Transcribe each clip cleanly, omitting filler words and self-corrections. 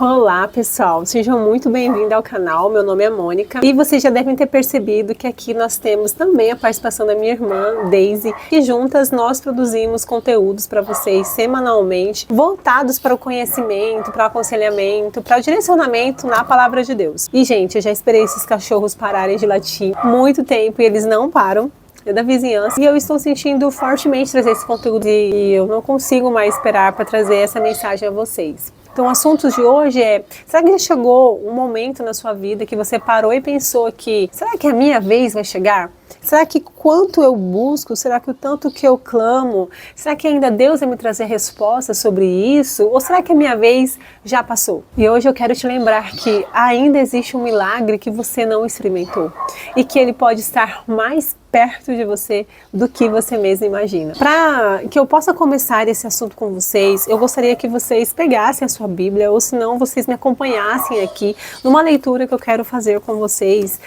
Olá pessoal, sejam muito bem-vindos ao canal, meu nome é Mônica e vocês já devem ter percebido que aqui nós temos também a participação da minha irmã Daisy e juntas nós produzimos conteúdos para vocês semanalmente voltados para o conhecimento, para o aconselhamento, para o direcionamento na palavra de Deus. E gente, eu já esperei esses cachorros pararem de latir muito tempo e eles não param. Da vizinhança, e eu estou sentindo fortemente trazer esse conteúdo e eu não consigo mais esperar para trazer essa mensagem a vocês. Então o assunto de hoje é, será que já chegou um momento na sua vida que você parou e pensou que, será que a minha vez vai chegar? Será que quanto eu busco, será que o tanto que eu clamo, será que ainda Deus vai me trazer respostas sobre isso? Ou será que a minha vez já passou? E hoje eu quero te lembrar que ainda existe um milagre que você não experimentou e que ele pode estar mais perto de você do que você mesmo imagina. Para que eu possa começar esse assunto com vocês, eu gostaria que vocês pegassem a sua Bíblia ou se não, vocês me acompanhassem aqui numa leitura que eu quero fazer com vocês,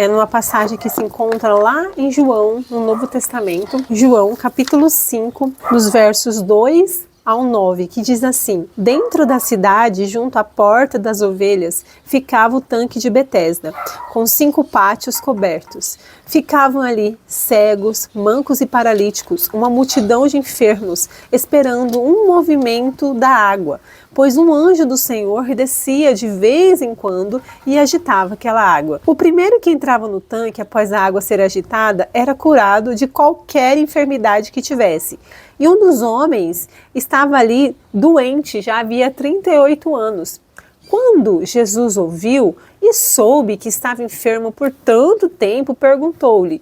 numa passagem que se encontra lá em João, no Novo Testamento, João capítulo 5, dos versos 2 ao 9, que diz assim: dentro da cidade, junto à porta das ovelhas, ficava o tanque de Betesda, com 5 pátios cobertos. Ficavam ali cegos, mancos e paralíticos, uma multidão de enfermos, esperando um movimento da água, pois um anjo do Senhor descia de vez em quando e agitava aquela água. O primeiro que entrava no tanque após a água ser agitada era curado de qualquer enfermidade que tivesse. E um dos homens estava ali doente, já havia 38 anos. Quando Jesus ouviu e soube que estava enfermo por tanto tempo, perguntou-lhe: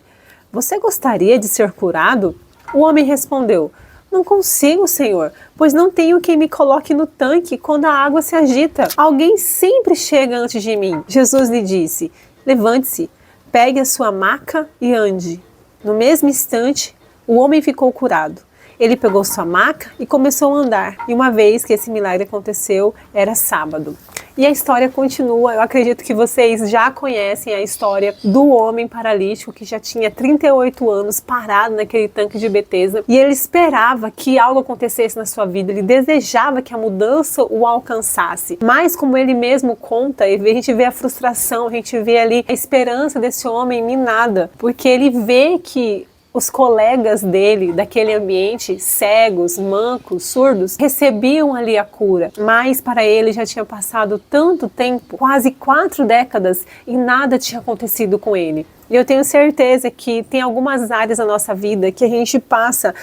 você gostaria de ser curado? O homem respondeu: não consigo, Senhor, pois não tenho quem me coloque no tanque quando a água se agita. Alguém sempre chega antes de mim. Jesus lhe disse: levante-se, pegue a sua maca e ande. No mesmo instante, o homem ficou curado. Ele pegou sua maca e começou a andar. E uma vez que esse milagre aconteceu, era sábado. E a história continua. Eu acredito que vocês já conhecem a história do homem paralítico que já tinha 38 anos parado naquele tanque de Betesda. E ele esperava que algo acontecesse na sua vida. Ele desejava que a mudança o alcançasse. Mas como ele mesmo conta, a gente vê a frustração, a gente vê ali a esperança desse homem minada. Porque ele vê que os colegas dele, daquele ambiente, cegos, mancos, surdos, recebiam ali a cura. Mas para ele já tinha passado tanto tempo, quase 4 décadas, e nada tinha acontecido com ele. E eu tenho certeza que tem algumas áreas da nossa vida que a gente passa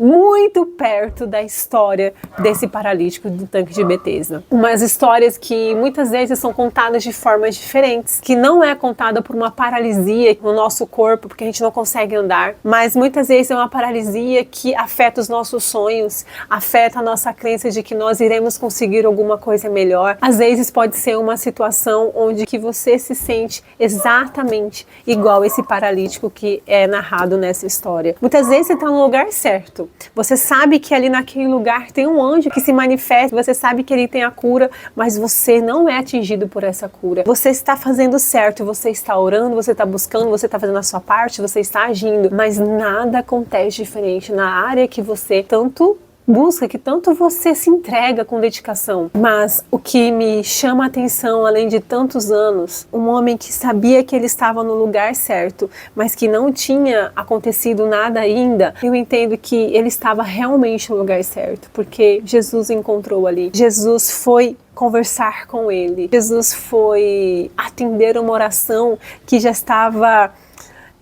muito perto da história desse paralítico do tanque de Betesda. Umas histórias que muitas vezes são contadas de formas diferentes, que não é contada por uma paralisia no nosso corpo, porque a gente não consegue andar, mas muitas vezes é uma paralisia que afeta os nossos sonhos, afeta a nossa crença de que nós iremos conseguir alguma coisa melhor. Às vezes pode ser uma situação onde que você se sente exatamente igual esse paralítico que é narrado nessa história. Muitas vezes você está no lugar certo. Você sabe que ali naquele lugar tem um anjo que se manifesta, você sabe que ele tem a cura, mas você não é atingido por essa cura. Você está fazendo certo, você está orando, você está buscando, você está fazendo a sua parte, você está agindo, mas nada acontece diferente na área que você tanto busca, que tanto você se entrega com dedicação. Mas o que me chama a atenção, além de tantos anos, um homem que sabia que ele estava no lugar certo, mas que não tinha acontecido nada ainda, eu entendo que ele estava realmente no lugar certo, porque Jesus o encontrou ali. Jesus foi conversar com ele. Jesus foi atender uma oração que já estava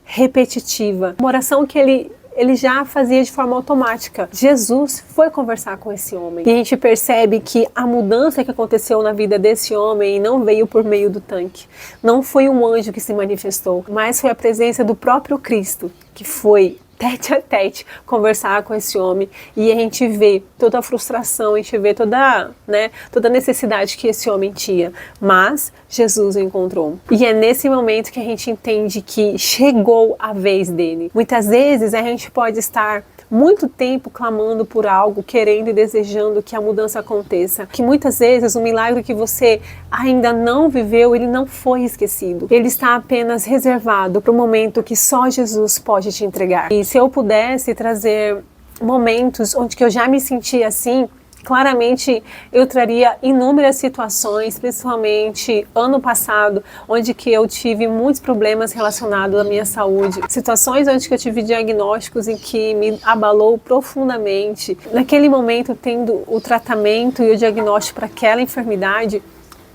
repetitiva. Uma oração que ele já fazia de forma automática. Jesus foi conversar com esse homem. E a gente percebe que a mudança que aconteceu na vida desse homem não veio por meio do tanque. Não foi um anjo que se manifestou, mas foi a presença do próprio Cristo, que foi tete a tete conversar com esse homem, e a gente vê toda a frustração, a gente vê toda a necessidade que esse homem tinha, mas Jesus o encontrou. E é nesse momento que a gente entende que chegou a vez dele. Muitas vezes a gente pode estar muito tempo clamando por algo, querendo e desejando que a mudança aconteça. Que muitas vezes o milagre que você ainda não viveu, ele não foi esquecido. Ele está apenas reservado para o momento que só Jesus pode te entregar. E se eu pudesse trazer momentos onde que eu já me senti assim, Claramente eu traria inúmeras situações, principalmente ano passado, onde que eu tive muitos problemas relacionados à minha saúde. Situações onde que eu tive diagnósticos em que me abalou profundamente. Naquele momento, tendo o tratamento e o diagnóstico para aquela enfermidade,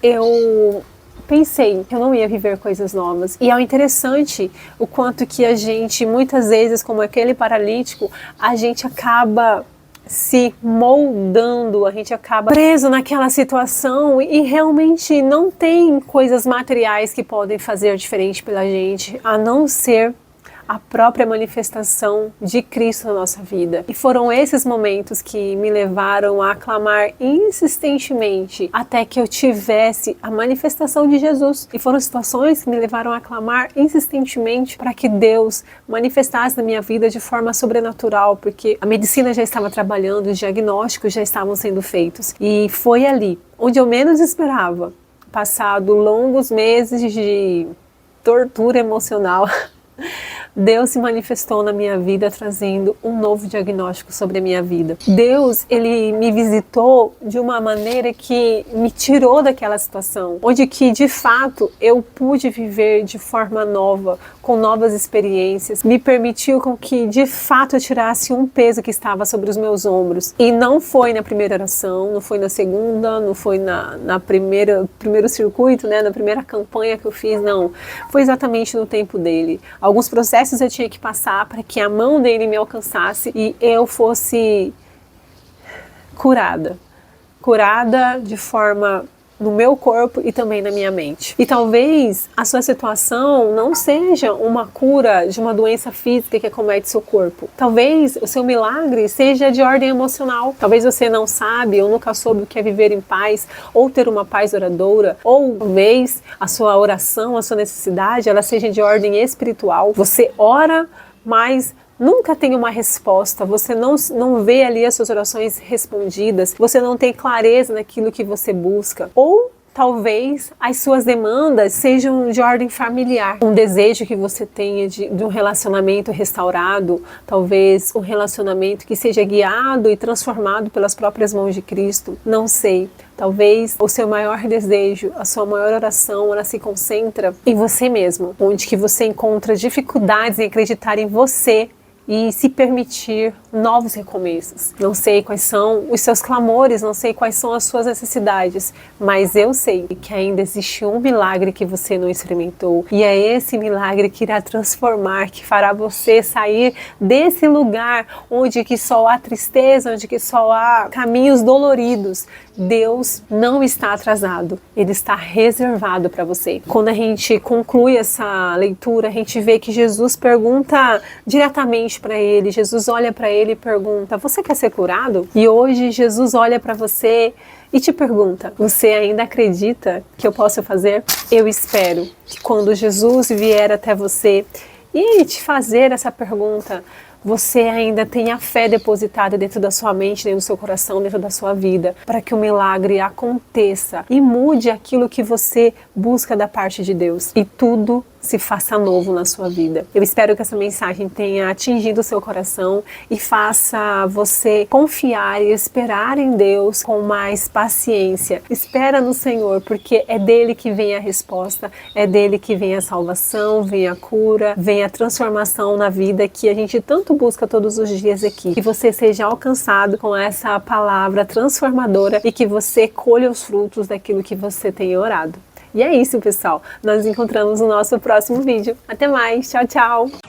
eu pensei que eu não ia viver coisas novas. E é interessante o quanto que a gente, muitas vezes, como aquele paralítico, a gente acaba se moldando, a gente acaba preso naquela situação e realmente não tem coisas materiais que podem fazer diferente pela gente, a não ser a própria manifestação de Cristo na nossa vida. E foram esses momentos que me levaram a clamar insistentemente até que eu tivesse a manifestação de Jesus. E foram situações que me levaram a clamar insistentemente para que Deus manifestasse na minha vida de forma sobrenatural, porque a medicina já estava trabalhando, os diagnósticos já estavam sendo feitos. E foi ali, onde eu menos esperava, passado longos meses de tortura emocional, Deus se manifestou na minha vida trazendo um novo diagnóstico sobre a minha vida. Deus, Ele me visitou de uma maneira que me tirou daquela situação, onde que de fato eu pude viver de forma nova, com novas experiências, me permitiu com que de fato eu tirasse um peso que estava sobre os meus ombros. E não foi na primeira oração, não foi na segunda, não foi na primeiro circuito, né, na primeira campanha que eu fiz, não. Foi exatamente no tempo dele. Alguns processos eu tinha que passar para que a mão dele me alcançasse e eu fosse curada de forma no meu corpo e também na minha mente. E talvez a sua situação não seja uma cura de uma doença física que acomete seu corpo. Talvez o seu milagre seja de ordem emocional. Talvez você não sabe ou nunca soube o que é viver em paz ou ter uma paz duradoura. Ou talvez a sua oração, a sua necessidade, ela seja de ordem espiritual. Você ora, mas nunca tem uma resposta, você não vê ali as suas orações respondidas, você não tem clareza naquilo que você busca. Ou talvez as suas demandas sejam de ordem familiar, um desejo que você tenha de um relacionamento restaurado, talvez um relacionamento que seja guiado e transformado pelas próprias mãos de Cristo, não sei. Talvez o seu maior desejo, a sua maior oração, ela se concentra em você mesmo, onde que você encontra dificuldades em acreditar em você e se permitir novos recomeços. Não sei quais são os seus clamores, não sei quais são as suas necessidades, mas eu sei que ainda existe um milagre que você não experimentou, e é esse milagre que irá transformar, que fará você sair desse lugar onde que só há tristeza, onde que só há caminhos doloridos. Deus não está atrasado, Ele está reservado para você. Quando a gente conclui essa leitura, a gente vê que Jesus pergunta diretamente para ele, Jesus olha para ele e pergunta: você quer ser curado? E hoje Jesus olha para você e te pergunta: você ainda acredita que eu posso fazer? Eu espero que quando Jesus vier até você e te fazer essa pergunta, você ainda tenha fé depositada dentro da sua mente, dentro do seu coração, dentro da sua vida, para que o milagre aconteça e mude aquilo que você busca da parte de Deus e tudo se faça novo na sua vida. Eu espero que essa mensagem tenha atingido o seu coração e faça você confiar e esperar em Deus com mais paciência. Espera no Senhor, porque é dele que vem a resposta, é dele que vem a salvação, vem a cura, vem a transformação na vida que a gente tanto busca todos os dias aqui. Que você seja alcançado com essa palavra transformadora e que você colha os frutos daquilo que você tem orado. E é isso, pessoal. Nós nos encontramos no nosso próximo vídeo. Até mais. Tchau, tchau.